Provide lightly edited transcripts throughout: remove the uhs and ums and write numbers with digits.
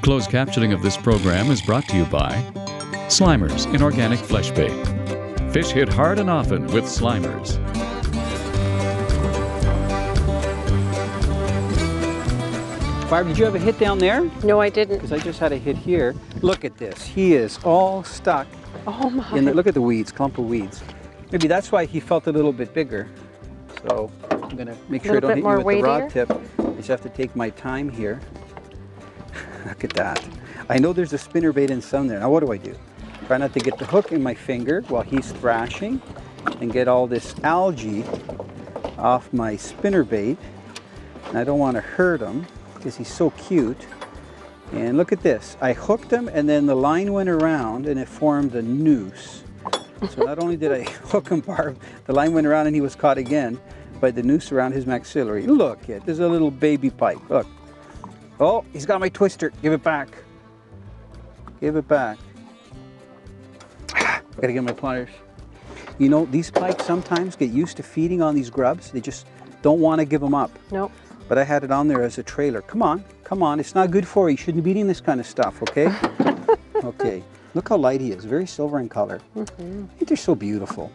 Closed captioning of this program is brought to you by Slimers in Organic Flesh Bait. Fish hit hard and often with Slimers. Barb, did you have a hit down there? No, I didn't. Because I just had a hit here. Look at this. He is all stuck. Oh my. Look at the weeds, clump of weeds. Maybe that's why he felt a little bit bigger. So I'm going to make sure I don't hit you with the rod tip. I just have to take my time here. Look at that. I know there's a spinnerbait in some there. Now what do? Try not to get the hook in my finger while he's thrashing and get all this algae off my spinnerbait. And I don't want to hurt him because he's so cute. And look at this. I hooked him and then the line went around and it formed a noose. So not only did I hook him, Barb, the line went around and he was caught again by the noose around his maxillary. Look, there's a little baby pike. Look. Oh, he's got my twister. Give it back. Give it back. I gotta get my pliers. You know, these pikes sometimes get used to feeding on these grubs. They just don't want to give them up. Nope. But I had it on there as a trailer. Come on, come on. It's not good for you. You shouldn't be eating this kind of stuff, okay? Okay. Look how light he is. Very silver in color. I think they're so beautiful.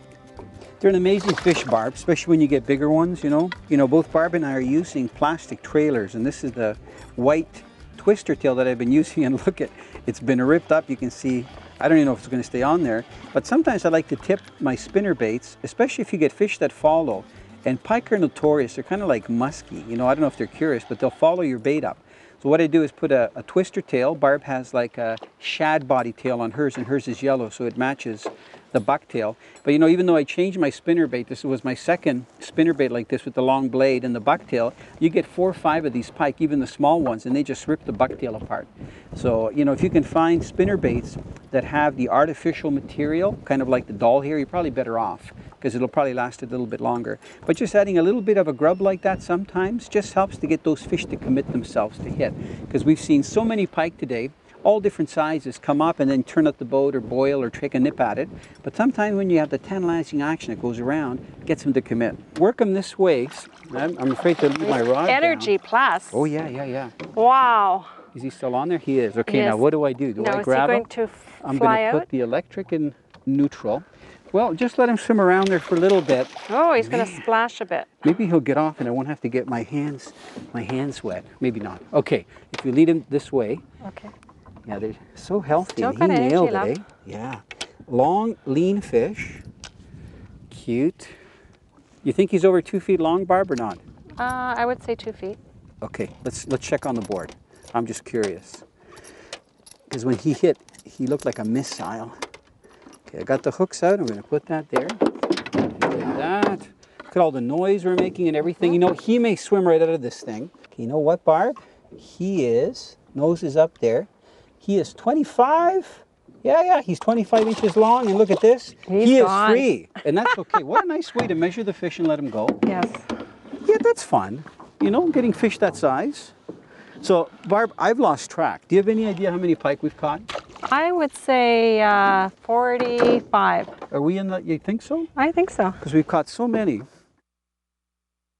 They're an amazing fish, Barb, especially when you get bigger ones, you know. You know, both Barb and I are using plastic trailers, and this is the white twister tail that I've been using, and look, it's been ripped up. You can see, I don't even know if it's going to stay on there, but sometimes I like to tip my spinner baits, especially if you get fish that follow. And pike are notorious. They're kind of like musky. You know, I don't know if they're curious, but they'll follow your bait up. So what I do is put a twister tail. Barb has like a shad body tail on hers, and hers is yellow, so it matches the bucktail. But you know, even though I changed my spinnerbait, this was my second spinnerbait like this with the long blade and the bucktail, you get 4 or 5 of these pike, even the small ones, and they just rip the bucktail apart. So, you know, if you can find spinnerbaits that have the artificial material, kind of like the doll here, you're probably better off, because it'll probably last a little bit longer. But just adding a little bit of a grub like that sometimes just helps to get those fish to commit themselves to hit. Because we've seen so many pike today, all different sizes, come up and then turn up the boat or boil or take a nip at it. But sometimes when you have the tantalizing action that goes around, it gets them to commit. Work them this way. I'm afraid to leave my rod Energy down. plus. Oh yeah. Wow. Is he still on there? He is. Okay, Yes. now what do? Do I grab him? I'm going to put the electric in neutral. Well, just let him swim around there for a little bit. Oh, he's going to splash a bit. Maybe he'll get off and I won't have to get my hands wet. Maybe not. Okay, if you lead him this way. Okay. Yeah, they're so healthy. Still He got nailed energy it, left. Yeah. Long, lean fish. Cute. You think he's over 2 feet long, Barb, or not? I would say 2 feet. Okay, let's check on the board. I'm just curious. Because when he hit, he looked like a missile. Okay, I got the hooks out. I'm going to put that there. Like that. Look at all the noise we're making and everything. You know, he may swim right out of this thing. Okay, you know what, Barb? He is, nose is up there. He is 25. Yeah, he's 25 inches long. And look at this. He is free. And that's okay. What a nice way to measure the fish and let him go. Yes. Yeah, that's fun. You know, getting fish that size. So, Barb, I've lost track. Do you have any idea how many pike we've caught? I would say 45. Are we in the, you think so? I think so. Because we've caught so many.